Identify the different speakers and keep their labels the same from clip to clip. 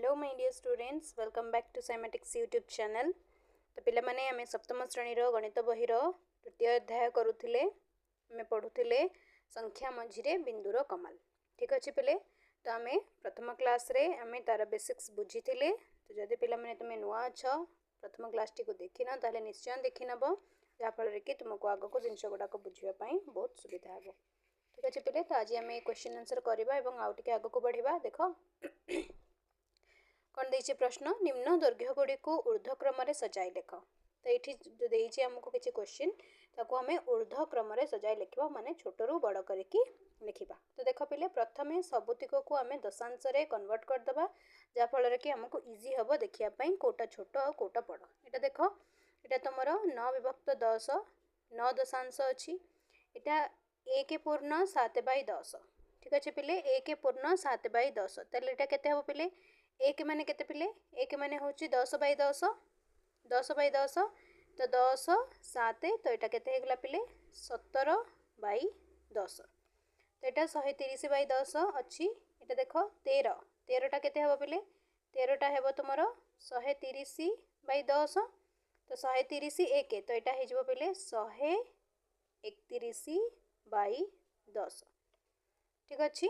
Speaker 1: Hello my dear students, welcome back to Cymatics YouTube channel. तो पिला माने आमे सप्तम श्रेणी गणित बहीर तृतीय अध्याय करुथिले आमे पढुथिले संख्या मझिरे बिंदुर कमाल। ठीक अछि पिले, तो आमे प्रथम क्लास रे आमे तार बेसिक्स बुझीथिले। तो जदि पिला माने तुमे नुआ अछ प्रथम क्लास टी को देखिन ताले निश्चय देखिनबो, जा फल रे कि तुमको आगो को जिंस गुडाक बुझिबा पई बहुत सुविधा हेबो। ठीक अछि पिले, तो आज आमे क्वेश्चन आंसर करबा एवं आउ टिके आगो को बढ़िबा। देखो कौन देइछि प्रश्न, निम्न दैर्घ्य गुडी को ऊर्ध्व क्रम रे सजाई लेख। तो ये जो देइछि हमको किछि क्वेश्चन ताको हमें ऊर्ध्व क्रम रे सजाई लिखबा, माने छोट रु बड़ करिकि लिखिबा। तो देखो पिले, प्रथमे सबुतिक को हमें दशांश रे कन्वर्ट कर दबा, जा फल रे कि हमको इजी हबो देखिया पई कोटा छोट और कोटा बड़। एटा देखो, एटा तमरो 9 विभक्त 10 9 दशांश अछि। एटा 1 पूर्ण 7/10। ठीक अछि पिले, 1 पूर्ण 7/10। तले एटा केते हबो पिले, 1 माने केते पिले, 1 माने होची 10/10 10/10। तो 10 7, तो एटा केते हेगला पिले 17/10। तो एटा 130/10 अछि। एटा देखो 13 13 टा केते हबो पिले, 13 टा हेबो तुमरो 130/10। तो 130 1, तो एटा हे जबो पिले 131/10। ठीक अछि।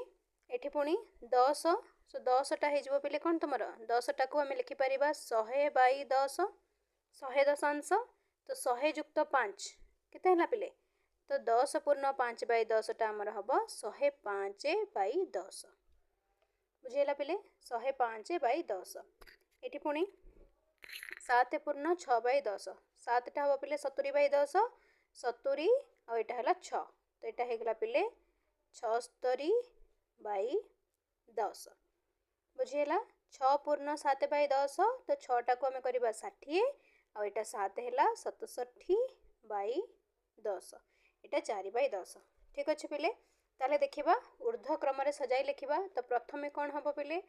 Speaker 1: एठी पुणी 10, सो 10 टा हे जबो पिले कोन तुमरो 10 टा को हम लिखि परिबा 100/10 100 दशांश। तो 100 युक्त 5 केते हला पिले, तो 10 पूर्ण 5/10 टा हमर हबो 105/10। बुझियला पिले, 105/10। एठी पुणी 7 पूर्ण 6/10 7 टा हबो पिले 70/10 70, और एटा हला 6, तो एटा हेगला पिले 76/10। बुझियला, 6 पूर्ण 7/10, तो 6 टा को हमें करिबा 60, और एटा 7 हेला 67/10। एटा 4/10। ठीक अछि पिले, ताले देखिबा ऊर्ध्व क्रम रे सजाई लिखिबा। तो प्रथमे कोन हबो पिले,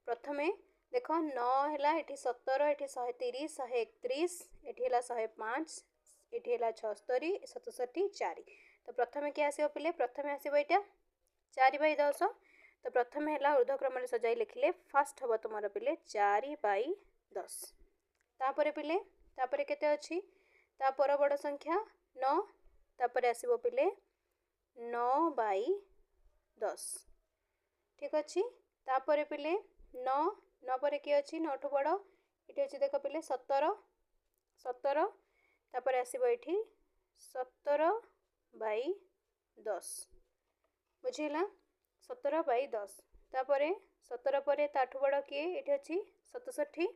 Speaker 1: प्रथमे देखो 9 हेला, एठी 17, एठी 130 131, एठी हेला 105, एठी हेला 76 67 4। तो प्रथमे के आसीबो पिले, प्रथमे आसीबो एटा 4/10। तो प्रथमे हेला ऊर्ध्व क्रम रे सजाई लिखिले फर्स्ट हबो तुमरो पिले 4/10। तापरे पिले, तापरे केते अछि, तापर बड़ संख्या 9, तापरे आसीबो पिले 9/10। ठीक अछि। तापरे पिले 9 9 परे की अछि, 9 ठु बड़ एठी अछि देखो पिले 17 17, तापरे आसीबो एठी 17/10। बुझिला, 17/10। तापरे 17 परे ताठु बड़ किए, एठी अछि 67,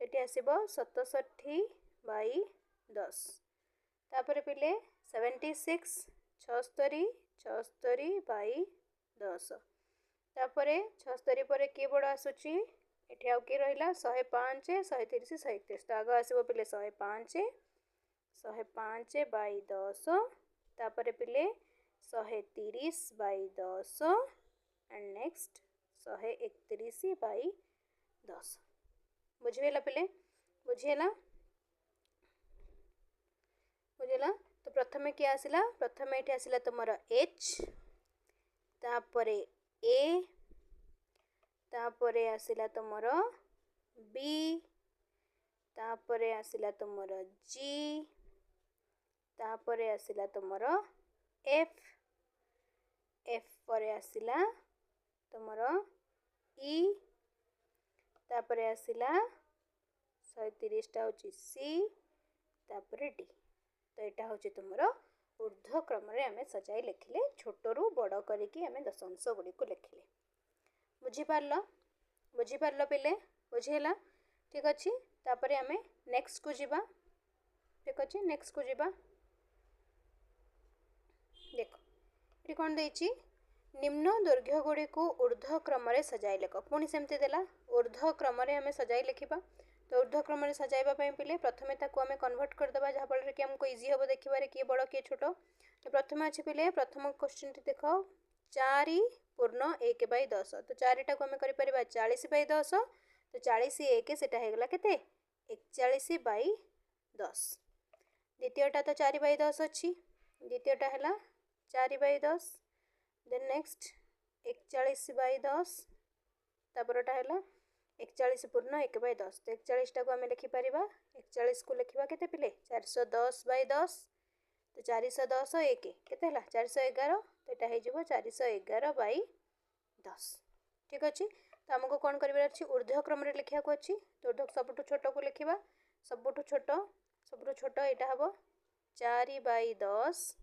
Speaker 1: एठी आसीबो 67/10। तापरे पिले 76 76 76/10। तापरे 76 परे के बड़ आसुची, एठी आउ के रहिला 105 130 131। तो आगो आसीबो पिले 105 105/10। तापरे पिले 130/10, एंड नेक्स्ट 131/10। बुझियला पिले, बुझियला बुझियला। तो प्रथमे के आसिला, प्रथमे एठी आसिला तुमरो h, तापरे a, तापरे आसिला तुमरो b, तापरे आसिला तुमरो g, तापरे आसिला तुमरो f, f परे आसिला तुमरो e, तापरे आसिला 130 टा होची c, तापरे d। तो एटा होची तुमरो ऊर्ध्व क्रम रे हमें सजाई लिखिले, छोट रु बड़ करिकि हमें दशांश गुडी को लिखिले। बुझी पारलो पिले, बुझियला। ठीक अछि। तापरे हमें नेक्स्ट को जिबा। ठीक अछि, नेक्स्ट को जिबा। देखो एठी कोन देइछि, निम्न दैर्घ्य गुडी को ऊर्ध्व क्रम रे सजाई लेख। पुणी सेमति देला, ऊर्ध्व क्रम रे हमें सजाई लिखिबा। तो ऊर्ध्व क्रम रे सजाइबा पई पिले प्रथमे ताको हमें कन्वर्ट कर दबा, जहा फल रे कि हमको इजी हबो देखिबारे कि बड़ कि छोट। तो प्रथमे अछि पिले, प्रथम क्वेश्चन टी देखो 4 पूर्ण 1/10। तो 4 टा को हमें करि परिबा 40/10। तो 40 1 सेटा हे गला केते 41/10। द्वितीयटा तो 4/10 अछि, द्वितीयटा हला 4/10। देन नेक्स्ट 41/10, तापरटा हला 41 पूर्ण 1/10 तो 41 टाक आम लिखिपर 41 को लिखा के पिले 410/10 तो 410 1 के 411 तो यहाँ हो 411/10 ठीक अच्छे। तो आमको कौन करार अच्छी ऊर्ध्व क्रम लिखा अच्छी तो सबुठ छोट को लिखा सबुठ छोट यहाँ हम 4/10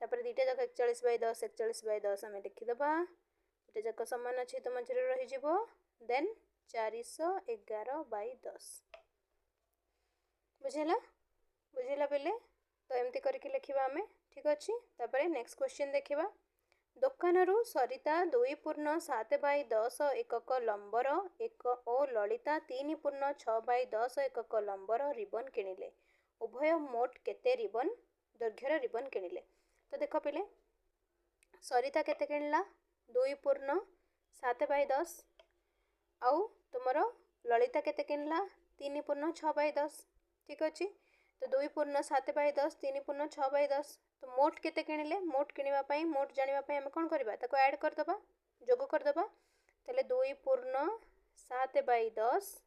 Speaker 1: तापर दुईटा जाक 41/10 41/10 आम लिखिदेबा दुईटा जाक सामान अच्छी तो मझे रही देन 411/10 बुझेगा बुझेगा पिले तो एमती करके लिखा आम ठीक अच्छे। तापर नेक्स्ट क्वेश्चन देखा दोकान सरिता 2.7/10 एकक लंबर एक और ललिता 3.6/10 एकक लंबर रिबन किणिले उभय मोट केते रिबन दैर्घ्यर रिबन किणिले। तो देख पिले सरिता केते किणला 2.7/10 आउ तुमर ललिता केते किणला 3.6/10 ठीक अच्छे। तो 2.7/10 3.6/10 तो मोट केते किणिले मोट किणवाई मोट जानापी आम कौन करवा ऐड करदे जोग करदे तेल 2.7/10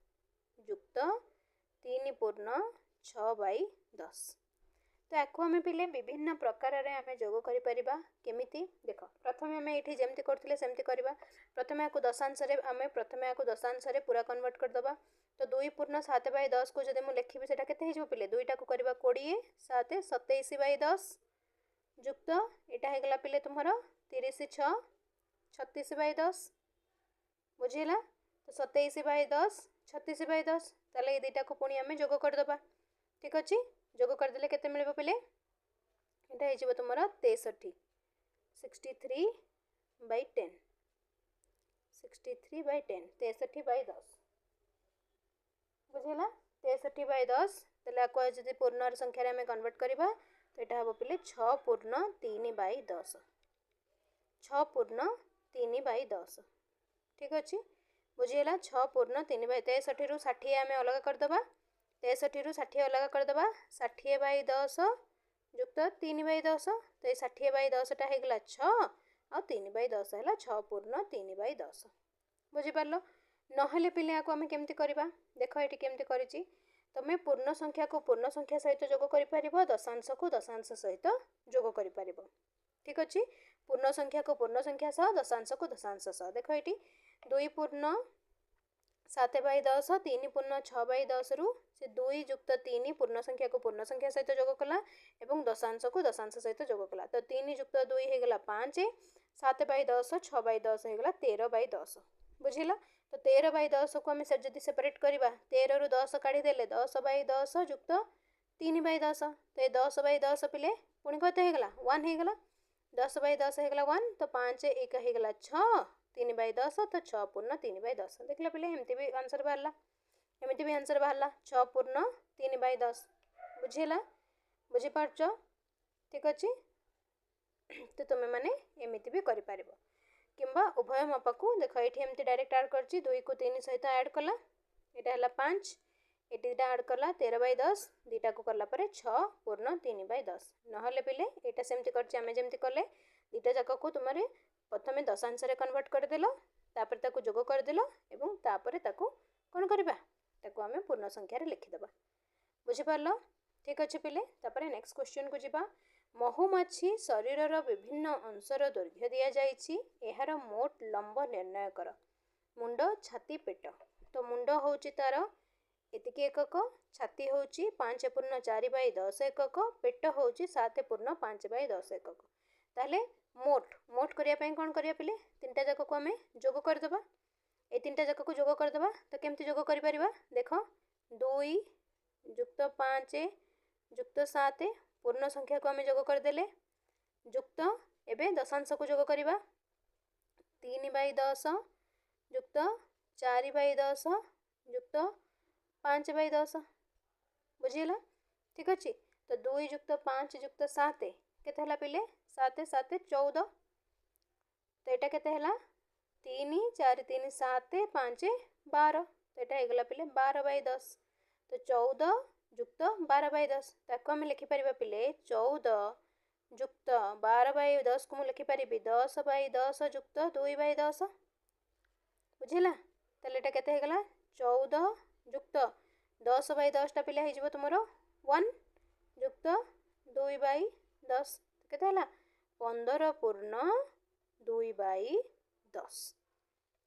Speaker 1: युक्त 3.6/10 तो आपको आम पिले विभिन्न प्रकार आम जोग कर केमिति देख प्रथम आम ये जमी करते सेमती करवा प्रथम आपको दशांश आम प्रथम आपको दशांश पूरा कन्वर्ट करदे तो 2.7/10 को जब मुझे लिखी से के पिले दुईटा को करवा 20 7 27/10 युक्त यहाँ होगा पिले तुम 30 6 36/10 बुझेगा तो 27/10 36/10 ताले ये दुईटा को पुणी आम जोग करदे ठीक अच्छे जोग करदे के मिल पिले यहाँ हो तुम 63 63/10 63/10 63/10 बुझेगा 63/10 तेल आपको जब पूर्ण संख्यार आम कन्वर्ट करवा तो यहाँ हम पिले 6.3/10 6.3/10 ठीक अच्छे बुझीगला 6.3/63 रू 60 आम अलग करदे 63 रू 60 अलग करदे 60/10 युक्त 3/10 तो ये 60/10 होगा 6 आ 3/10 है 6.3/10 बुझीपार नहले पिले आपको आम केमती करवा देख ये केमती कर तुम्हें पूर्ण संख्या को पूर्ण संख्या सहित जोग कर दशांश को दशांश सहित जोग कर ठीक अच्छे पूर्ण संख्या को पूर्ण संख्या सह दशांश को दशांश सह देख ये 2.7/10 3.6/10 रू से 2 युक्त 3 पूर्ण संख्या को पूर्ण संख्या सहित जोग कला और दशांश को दशांश सहित जोग कला तो 3 युक्त 2 होगा 5 7/10 6/10 होगा 13/10 बुझेगा तो 13/10 को आम जब सेपरेट करवा 13 रू 10 काढ़ीदे 10/10 युक्त 3/10 तो ये 10/10 पिले पुणी कत होगा 1 होगा 10/10 होगा 1 तो 5 1 होगा 6 3/10 तो 6.3/10 देख लो पिले एमती भी आंसर बाहर एमती भी आंसर बाहर 6.3/10 बुझेगा बुझीपार ठीक अच्छे तो तुम्हें मैंने एमती भी कर किंबा उभय मापा को देख ये एमती डायरेक्ट ऐड कर 2 को 3 सहित ऐड कला यहाँ है 5 ये दुटा ऐड कला 13/10 दुटा को कला 6.3/10 नहले पिले यहाँ सेमती करमती कले दुटा जाक को तुम प्रथम दशांश कन्वर्ट करदेल तापर जोग करदेल और तापर कौन करवा आम पूर्ण संख्यार लिखिदेबा बुझीपार ठीक अच्छे पिले तापर नेक्स्ट क्वेश्चन को जीवा महुमाछी शरीर विभिन्न अंशर दैर्घ्य दि जाइछि एहार मोट लंब निर्णय कर मुंड छाती पेट तो मुंड हूँ तार एतिकी एकक छाती हूँ 5.4/10 एकक पेट हूँ 7.5/10 एकक ताहले मोट मोट करने कौन करिया पिले तीनटा जाक को आम जोग करदे ये तीनटा जाक को जोग करदे तो केमती जोग कर देख 2 युक्त 5 युक्त 7 पूर्ण संख्या को आम जोग करदेले युक्त एवं दशांश को जोग करवा 3/10 युक्त 4/10 युक्त 5/10 बुझीगला ठीक अच्छे तो 2 युक्त 5 युक्त 7 के पिले 7 7 14 तो यहाँ के 3 4 3 7 5 12 तो यहाँ होगा पिले 12/10 तो 14 युक्त 12/10 ताको आम लिखिपर पिले 14 युक्त 12/10 को मुझे लिखिपर 10/10 युक्त 2/10 बुझेगा ताले यहाँ के 14 जुक्त 10 बाई 10टा पिले हो तुम 1 जुक्त 2 बाई 10 केते 15 पूर्ण 2 बाई 10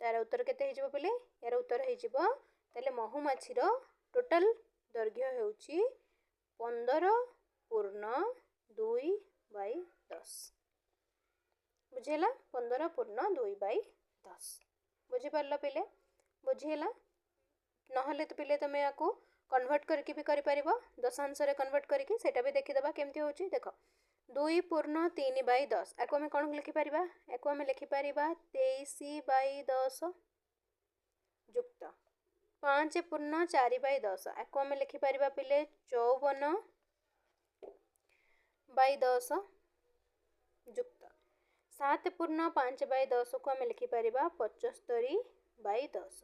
Speaker 1: तार उत्तर केते हो पिले यार उत्तर हो महुमाछी टोटल दैर्घ्य होउची 15 पूर्ण 2 बाई 10 बुझेला 15 पूर्ण 2 बाई 10 बुझीपार पिले बुझीला नहले तो पिले तुम या कन्वर्ट करके भी कर दशांश रे कन्वर्ट करके सेटा भी देखीदे केमती होची देख 2 पूर्ण 3 बाई 10 या आम कौन लिखिपर या आम लिखिपर 23 बाई 10 जुक्त 5 पूर्ण 4 बाई 10 या आम लिखिपर पिले 54 बाई 10 जुक्त 7 पूर्ण 5 बाई 10 को आम लिखिपर 75 बाई 10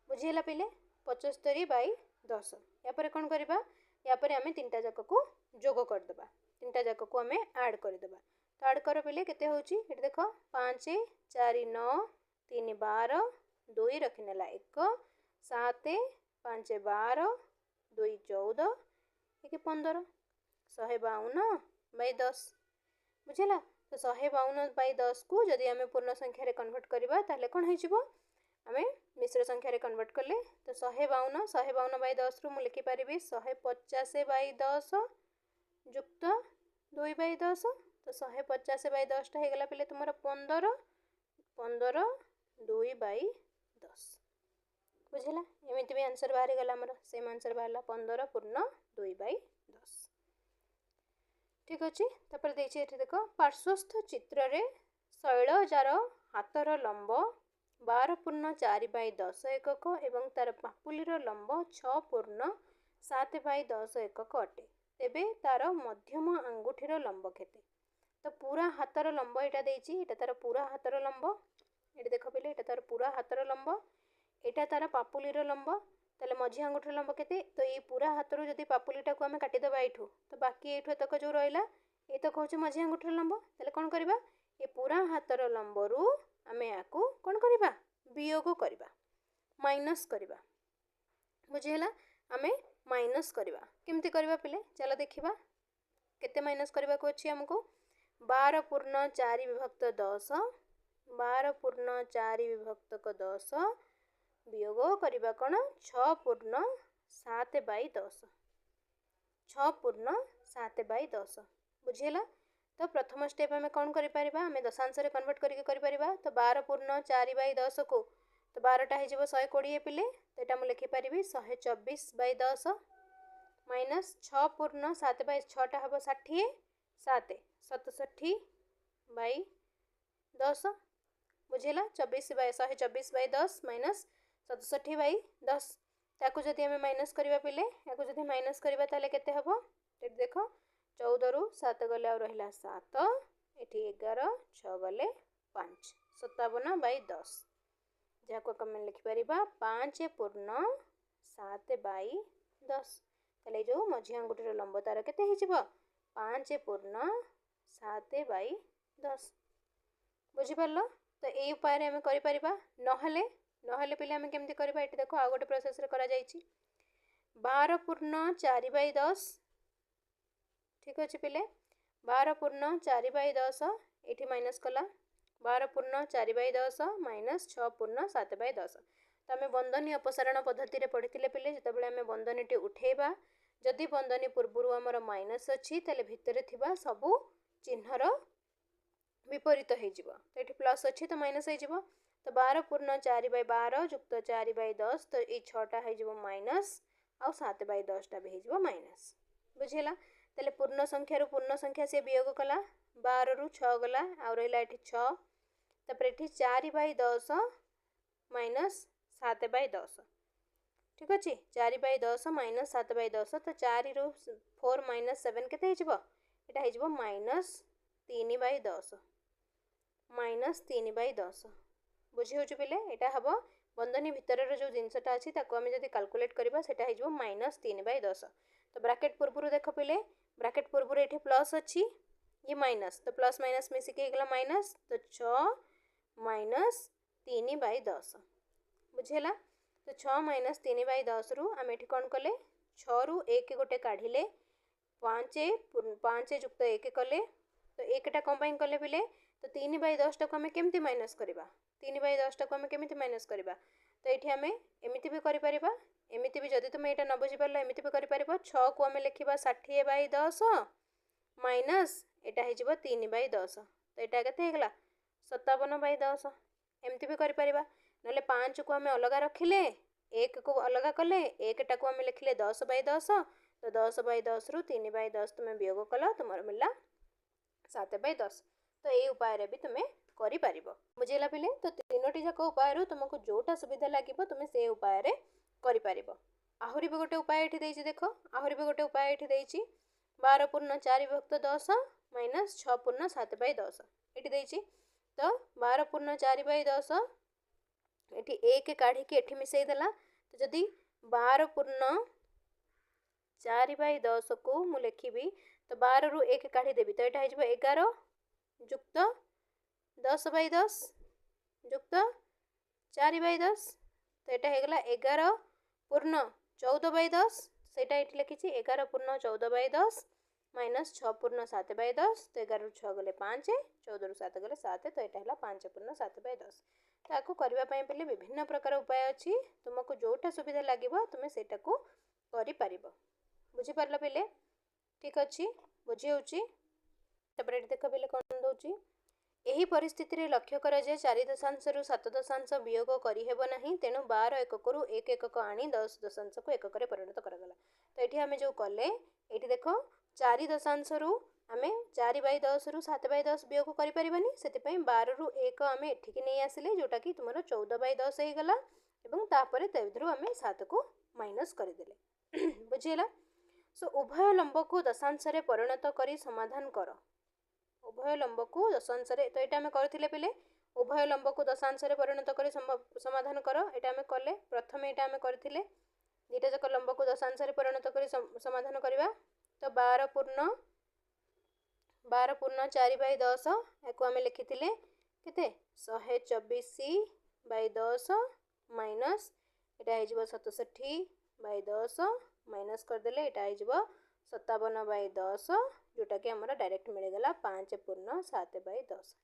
Speaker 1: बुझीला पिले 75 बाई 10 यापर कौन करवा यापर आम 3टा जाक को जोग करदे 3टा जाक को आम ऐड करदे तो ऐड कर पिले केते होची ये देख 5 4 9 3 12 2 रखिनेला 1 7 5 12 2 14 1 15 152 बाई 10 बुझेला तो 152 बाई 10 को जदि आम पूर्ण संख्यार कन्वर्ट करवा ताले कौन हो आम मिश्र संख्यार कन्वर्ट कले तो 152 बाई 10 रु लिखिपर 150 बाई 10 जुक्त 2 बाई 10 तो 150 बाई 10टा होगला पे तुम 15 15 2 बाई 10 बुझेला एमती भी आंसर बाहरी गला आमर सेम आंसर बाहर 15 पूर्ण 2 बाई 10 ठीक अच्छे तापर देखिए देख पार्श्वस्थ चित्र रे शैलजार हाथर लंब 12 पूर्ण 4 बाई 10 एकक एवं तार पापुलीर लंब 6 पूर्ण 7 बाई 10 एकक अटे तेबे तार मध्यम आंगुठीर लंब केते तो पूरा हाथर लंब यहाँ देती तार पूरा हाथर लंब ये देख पे ये तार पूरा हाथर लंब यहाँ तार पापुलीर लंब ताले मझी आंगुठीर लंब केते तो ये पूरा हाथर जदि पापुलीटा को आम काटिदेबा यू तो बाकी ये तक जो रहा ये तक हूँ मझी आंगुठीर लंब ताले कौन करवा ये पूरा हाथर लंबरू आम या कौन करवा वियोग करवा माइनस करवा बुझीला आम माइनस करवा केमती करवा पिले चलो देखा केते माइनस करने को अच्छी आमको 12 पूर्ण 4 विभक्त 10 12 पूर्ण 4 विभक्त 10 वियोग करवा कौन 6 पूर्ण 7 बाई 10 6 पूर्ण 7 बाई 10 बुझीला तो प्रथम स्टेप आम कौन करें दशांश रे कन्वर्ट करके तो 12 पूर्ण 4 बाई 10 को तो 12टा हो 120 पिले तो यहाँ मुझे लिखिपर 124 बाई 10 माइनस 6 पूर्ण 7 बाई 6टा हम 60 7 67 बाई 10 बुझेला 24 बाई 124 बाई 10 माइनस 67 बाई 10 ताकू जदि आम माइनस करवा पिले या जदि माइनस करवा ताले केते हबो देख 14 रु 7 गले आ रहा 7 ये 11 6 गले 5 57 बाई 10 जहाँ आम लिखिपर 5 पूर्ण 7 बाई 10 ताले जो मझी आंगुठीर लंब तार केते हो 5 पूर्ण 7 बाई 10 बुझीपार तो ये उपाय आम कर नहले पिले आम केमती करवा ये देख आउ गोटे प्रोसेस करा 12 पूर्ण 4 बाई 10 ठीक अच्छे पिले 12 पूर्ण 4 बाई 10 ये माइनस कला 12 पूर्ण 4 बाई 10 माइनस 6 पूर्ण 7 बाई 10 तो आम बंधनी अपसारण पद्धति पढ़ी पिले जिते आम बंधनी उठेबा जदि बंधनी पूर्वर आमर माइनस अच्छी तेल भितर थिबा सबू चिन्हर विपरीत हो तो ये प्लस अच्छी तो माइनस हो तो 12 पूर्ण 4 बाई 12 जुक्त 4 बाई 10 तो ये 6टा हो माइनस आउ 7 बाई 10टा भी हो माइनस बुझेला तेल पूर्ण संख्यार पूर्ण संख्या से वियोग कला 12 रु 6 गला आउ रहा ये 6 तापर ये 4 बाई 10 माइनस 7 बाई 10 ठीक अच्छे 4 बाई 10 माइनस 7 बाई 10 तो 4 रु 4 माइनस 7 केते यहाँ हो माइनस 3 बाई 10 माइनस 3 बाई 10 बुझी हो पिले यहाँ हम बंधनी भितर जो जिनसटा अच्छी आम जब कैलकुलेट करवा हो माइनस 3 बाई 10 तो ब्राकेट पूर्व देख पिले ब्राकेट पूर्व ये प्लस अच्छी ये माइनस तो प्लस माइनस मिसिक होगा माइनस तो 6 माइनस 3 बाई 10 बुझेला तो 6 माइनस 3/10 रु आम ये कौन कले 6 रु 1 गोटे काढ़िले 5 जुक्त 1 कले तो एकटा कौन कले पिले तो 3/10 टाक आम केमती माइनस करवा 3/10 टाक आम केमती माइनस करवा तो ये आम एमती भी कर एमती भी जदि तुम यहाँ न बुझीपार एमती भी कर 6 को आम लिखा 60/10 माइनस यहाँ हो 3/10 तो यहाँ के 57/10 एमती भी कर ना 5 को आम अलग रखिले 1 को अलग कले 1 टाक आम लिखिले 10/10 तो 10/10 रु 3/10 तुम वियोग कल तुम मिलला 7/10 तो ये उपाय भी तुम्हें कर बुझेगा पिले तो तीनोटी जाक उपाय तुमको जोटा सुविधा लगे तुम से उपाय कर आहरी भी गोटे उपाय ये देख आहरी भी गोटे उपाय ये 12 पूर्ण 4 विभक्त 10 माइनस 6 पूर्ण 7/10 ये तो 12 पूर्ण 4/10 ये 1 काढ़ी मिसईदेला तो जदि 12 पूर्ण 4/10 को मु लिखी तो 12 रु 1 काढ़ी देवी तो यहाँ हो 11 जुक्त 10/10 जुक्त 4/10 तो यहाँ होगा 11 पूर्ण 14/10 से लिखी 11 पूर्ण 14/10 माइनस 6 पूर्ण 7/10 तो 11 रु 6 गले 5 14 रु 7 गले 7 तो यहाँ है 5 पूर्ण 7/10 तो आपको करने पे विभिन्न प्रकार उपाय अच्छी तुमको जोटा सुविधा लगे तुम्हें से कर बुझीपार पे ठीक अच्छे बुझी देख पे कौन दौर यही परिस्थिति रे लक्ष्य कर 4 दशांश रु 7 दशांश वियोग करना तेणु 12 एकक रु 1 एकक आनी 10 दशांश को एकक परिणत कराला तो ये आम जो कले ये देख 4 दशांश रु आम 4/10 रु 7/10 वियोग करें से 12 रु 1 आम एठिकी नहीं आसिले जोटा कि तुम 14/10 हो गला आम 7 को माइनस करदे बुझीला सो उभय लंब को दशांश परिणत कर समाधान कर उभय लंब को दशांश तो ये आम करते पे उभय लंब को दशांश परिणत कर समाधान कर यहाँ आम कले प्रथम यहाँ आम करते दुईटा जाक लंब को दशांश परिणत कर समाधान करवा तो 12 पूर्ण 4/10 या आम लिखी के 124/10 माइनस यहाँ हो 67/10 माइनस करदे यहाँ हो 57/10 जोटा कि आमर डायरेक्ट मिलगला 5 पूर्ण 7/10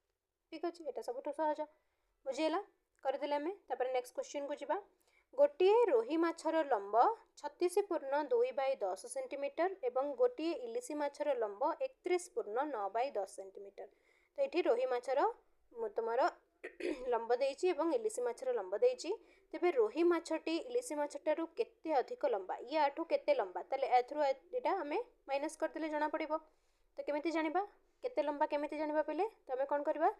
Speaker 1: ठीक अच्छे यहाँ सब सहज बुझीगला करदे आम नेक्स्ट क्वेश्चन को जीवा गोटे रोही माछर लंब 36 पूर्ण 2/10 सेंटीमीटर एवं गोटे इलिशी माछर लंब 31 पूर्ण 9/10 सेंटीमीटर तो ये रोही माछर तुम लंब देइछि एवं इलिशी माछर लंब देइछि तेबे रोही माछटी इलिशी माछटारू केते अधिक लंबा ये आठू केते लंबा ताले एथरू एटा हमें माइनस करदेले जना पड़िबो तो केमिति जानिबा केते लंबा केमिति जानिबा पहिले तो हमें कोन करबा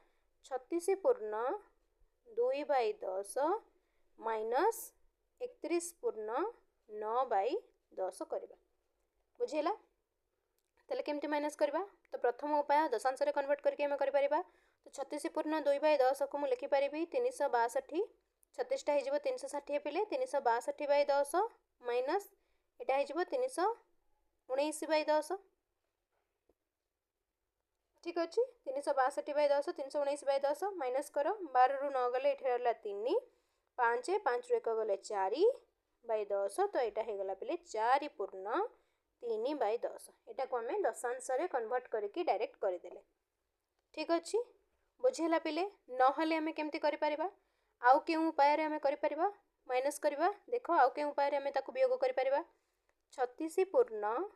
Speaker 1: 36 पूर्ण 2/10 माइनस 31 पूर्ण 9/10 करबा बुझिला ताले केमिति माइनस करबा तो प्रथम उपाय दशांश रे कन्वर्ट करके हमें करि परिबा तो 36 पूर्ण 2/10 को मु लिखि परिबी 362 36 हो 360 पिले 362/10 माइनस यहाँ हो 319/10 ठीक अच्छे 362/10 319/10 माइनस कर 12 रु 9 गले ये रहा 3 5 5 रु 1 गले 4/10 तो यहाँ होगला पे 4 पूर्ण 3/10 यहाँ को आम दशांश कन्वर्ट करके डायरेक्ट करदे ठीक अच्छे बुझेगा पिले नहले आम केमती कर आउ के उपाय आम कर माइनस करवा देख आउ के उपाय आम वियोग कर 36 पूर्ण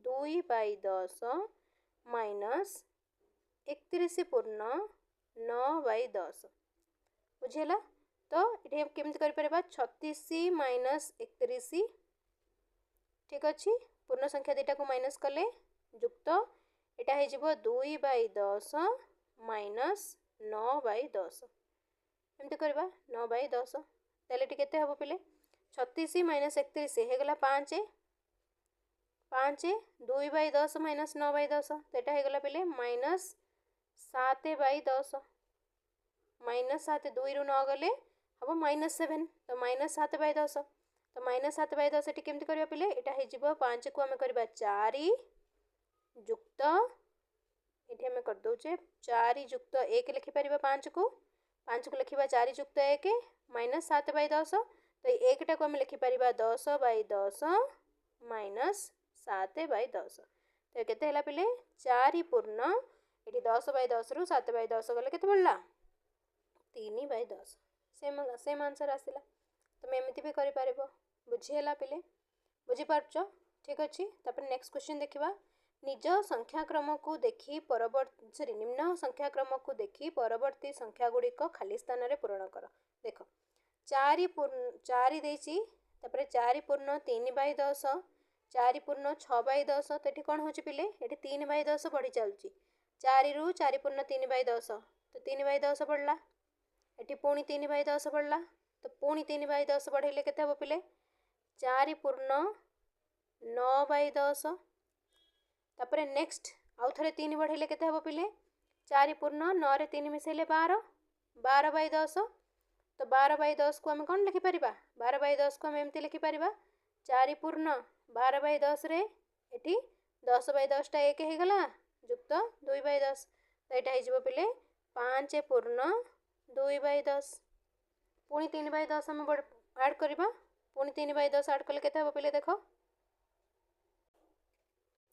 Speaker 1: 2/10 माइनस 31 पूर्ण 9/10 बुझेगा तो ये केमती कर 36 माइनस 31 ठीक अच्छे पूर्ण संख्या दुटा को माइनस कले युक्त यहाँ हो 2/10 माइनस 9/10 एमती करवा 9/10 ताले केते हम पिले 36 माइनस 31 होगला 5 5 2/10 माइनस 9/10 तो यहाँ होगला पिले माइनस 7/10 माइनस 7 2 रु 9 गले हम माइनस 7 तो माइनस 7/10 तो माइनस 7/10 ये केमती करवा पिले यहाँ हो 5 को आम करवा 4 युक्त ये आम कर दौचे 4 युक्त 1 लिखिपर 5 को लिखा 4 युक्त 1 माइनस 7/10 तो ये एकटा को आम लिखिपर 10/10 माइनस 7/10 तो केते हला पिले 4 पूर्ण ये 10/10 रु 7/10 गले केते पड़ला 3/10 सेम आंसर आसला तुम एमती भी कर बुझीगला पिले बुझीपार ठीक अच्छे। तापर नेक्स्ट क्वेश्चन देखा निज संख्याक्रम को देखी परवर्ती निम्न संख्याक्रम को देखी परवर्ती संख्या गुड़िक खाली स्थान में पूरण कर देख 4 देती 4 पूर्ण 3/10 4 पूर्ण 6/10 तो ये कौन हो पिले ये 3/10 बढ़ी चलुची 4 रु 4 पूर्ण 3/10 तो 3/10 बढ़ला ये पुणी 3/10 बढ़ला तो पुणी 3/10 बढ़ेले केते हम पिले 4 पूर्ण 9/10 तापर नेक्स्ट आउ थे 3 बढ़ेले केते हम पिले 4 पूर्ण 9 रे 3 मिसेले 12/10 तो 12/10 को आम कौन लिखिपर 12/10 को आम एमती लिखिपर 4 पूर्ण 12/10 रे एटी 10/10 टा 1 हो गला युक्त 2/10 तो यहाँ हो पिले 5 पूर्ण 2/10 पुणी 3/10 आम आड करवा पुणी 3/10 आड कले केते हम पिले देख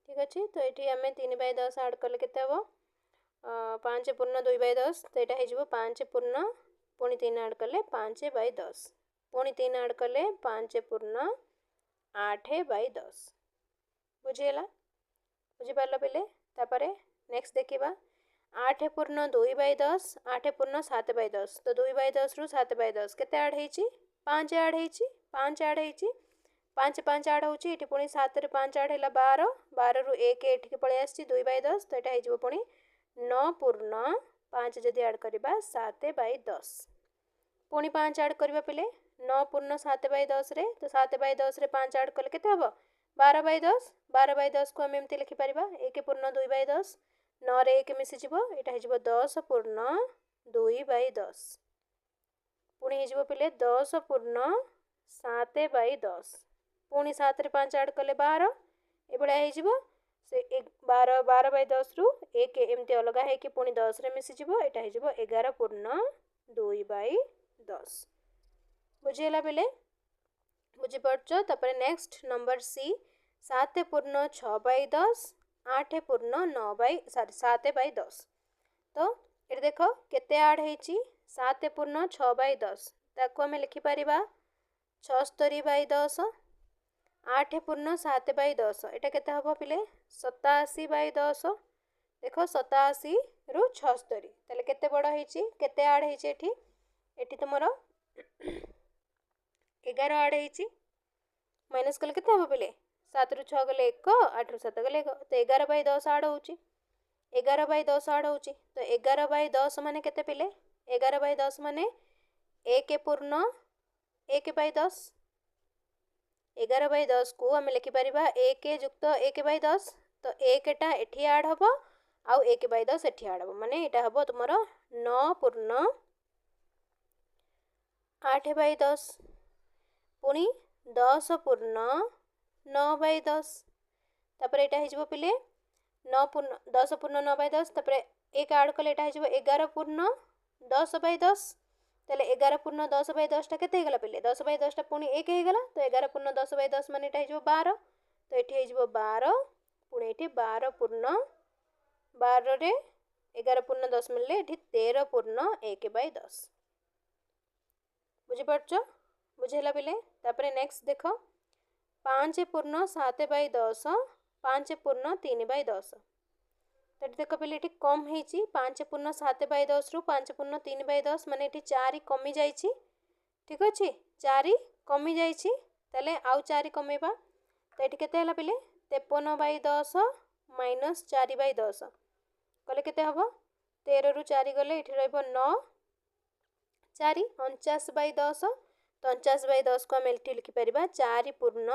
Speaker 1: ठीक अच्छे। तो ये आम 3/10 आड कले केते हम 5 पूर्ण 2/10 तो यहाँ हो 5 पूर्ण पुणी 3 आड कले 5/10 पुणी 3 आड कले 5 पूर्ण 8/10 बुझीगला बुझीपार पिले तापर नेक्स्ट देखा 8 पूर्ण 2/10 8 पूर्ण 7/10 तो 2/10 रु 7/10 केते आड होईची 5 आड होईची 5 आड होईची 5 5 आड होची ये पुणी 7 रे 5 आड है 12 12 रु 1 एठिक पलि आसी 2/10 तो यहाँ हो पुणी 9 पूर्ण 5 जदि आड करवा 7/10 पुणी 5 आड करवा पिले 9 पूर्ण 7/10 रे तो 7/10 रे 5 आड कले केते हम 12/10 12/10 को आम एमती लिखिपर 1 पूर्ण 2/10 9 रे 1 मिसीज यहाँ हो 10 पूर्ण 2/10 पुणी हो पिले 10 पूर्ण 7/10 पुणी 7 रे 5 आड कले 12 ये हो से 12/10 रु 1 एमती अलग है पुणी 10 रे मिसीज यहाँ हो 11 पूर्ण 2/10 बुझीगला पिले बुझीपार तापर नेक्स्ट नंबर सी 7 पूर्ण 6/10 8 पूर्ण 7/10 तो ये देख केते आड होईची 7 पूर्ण 6/10 ताको आम लिखिपर 76/10 8 पूर्ण 7/10 यहाँ केते हम पिले 87/10 देख 87 रु 76 ताले केते बड़ होईची केते आड होईची एठी तुमर 11 आड होईची माइनस कले केते हम पिले 7 रु 6 गले 1 8 रु 7 गले 1 तो 11/10 आड होची 11/10 आड होची तो 11/10 माने केते पिले 11/10 माने 1 पूर्ण 1/10 11/10 को आम लिखिपर 1 युक्त 1/10 तो 1टा एठी आड हम आउ 1/10 एठी आड हम माने यहाँ हम तुम 9 पूर्ण 8/10 पुणी 10 पूर्ण 9/10 तापर यहाँ हो पिले 9 पूर्ण 10 पूर्ण 9/10 तापर 1 आड कले यहाँ हो 11 पूर्ण 10/10 तेल 11 पूर्ण 10/10 टा केते गला पिले 10/10 टा पुणी 1 हो गला तो 11 पूर्ण 10/10 मान यहाँ हो 12 तो ये हो 12 पुणी ये 12 पूर्ण 12 रे 11 पूर्ण 10 मिलले ये 13 पूर्ण 1/10 बुझीपार बुझेगा पिले तापर नेक्स्ट देख 5 पूर्ण 7/10 5 पूर्ण 3/10 तो देख पिले ये कम होती 5 पूर्ण 7/10 रु 5 पूर्ण 3/10 माने ये 4 कमी जाइए ठीक अच्छे 4 कमी जाइए आउ 4 कमेबा तो ये केते हला पिले 53/10 माइनस 4/10 कले केते हम 13 रु 4 गले ये रहा 9 4 49/10 तो 49/10 को आम एठी लिखिपर 4 पूर्ण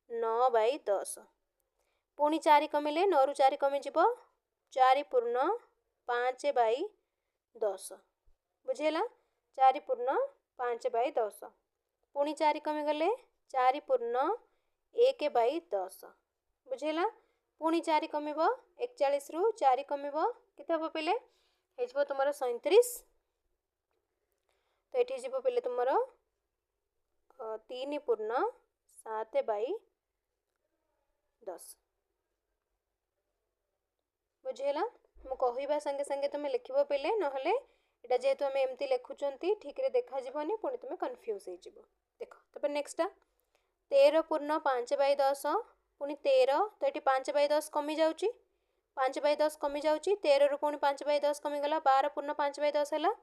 Speaker 1: 9/10 पुणी 4 कमिले 9 रु 4 कमिज 4 पूर्ण 5/10 बुझेगा 4 पूर्ण 5/10 पुणी 4 कमिगले 4 पूर्ण 1/10 बुझेगा पुणी 4 कमिब 41 रु 4 कमिब केते हम पिले हो तुम 37 तो ये पिले तुम 3 पूर्ण 7/10 बुझीगला। मु कहवा संगे संगे तुम लिखब पे नहले एटा जेहेतु आम एमती लिखुंट ठीक रे देखा जीवनी पुणी तुम कन्फ्यूज हो देख। तब नेक्स्ट 13 पूर्ण 5/10 पुणी 13 तो ये 5/10 कमी जाऊँगी 5/10 कमी जाऊँगी 13 रु पुणी 5/10 कमीगला 12 पूर्ण 5/10 है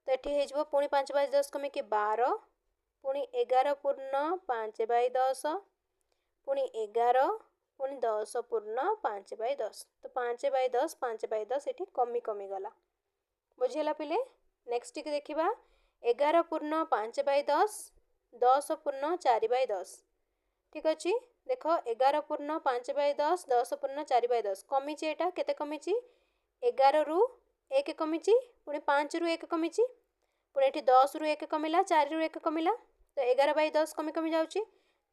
Speaker 1: तो ये हो पुणी 5/10 कमिकी 12 पुणी 11 पूर्ण 5/10 पुणी 11 पुणी 10 पूर्ण 5/10 तो 5/10 5/10 ये कमी कमी गला बुझीगला पिले। नेक्स्ट टी देखा 11 पूर्ण 5/10 10 पूर्ण 4/10 ठीक अच्छे देख 11 पूर्ण 5/10 10 पूर्ण 4/10 कमी एटा केते कमी 11 रु 1 कमी पुणी 5 रु 1 कमी पुणी ये 10 रु 1 कमिला 4 रु 1 कमिला तो 11/10 कमी कमी जाऊँगी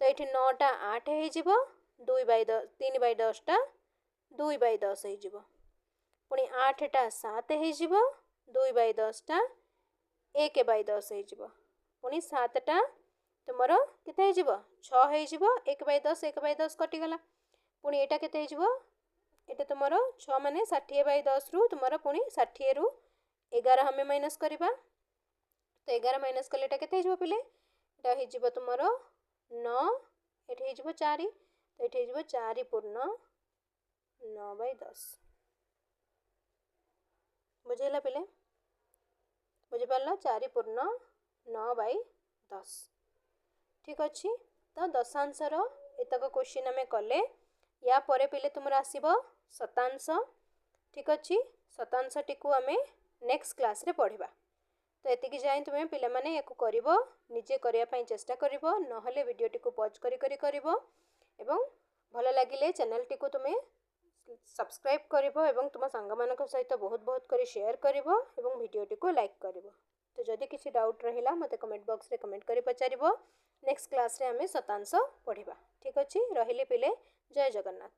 Speaker 1: तो ये 9टा 8 हो 2/10 3/10 टा 2/10 हो पुणी 8टा 7 हो 2/10 टा 1/10 हो पुणी 7टा तुमर केते हो 6 हो 1/10 1/10 कटिगला पुणी एटा केते हो एटा तुमर 6 माने 60/10 रु तुमर पुणी 60 रु 11 हमें माइनस करवा तो 11 माइनस कले एटा केते हो पिले एटा हो तुमर 9 ये हो 4 तो ये हो 4 पूर्ण 9/10 बुझेगा पिले बुझीपार 4 पूर्ण 9/10 ठीक अच्छे। तो दशांशर एतक क्वेश्चन आम कले या परे पिले तुम आसब शतांश ठीक अच्छे शतांश टी आम नेक्स्ट क्लास रे पढ़ा तो ये जाए तुम्हें पिला माने या कर निजे करने चेष्टा कर नहले वीडियोटी को पॉज कर भल लगिले चैनल टी को तुम्हें सब्सक्राइब कर तुम सांग मान सहित बहुत बहुत कर शेयर कर वीडियोटी को लाइक कर तो जदि किसी डाउट रहा मत कमेंट बॉक्स रे कमेंट कर पचार नेक्स्ट क्लास रे आम शतांश पढ़ा ठीक अच्छे रहिले पिले जय जगन्नाथ।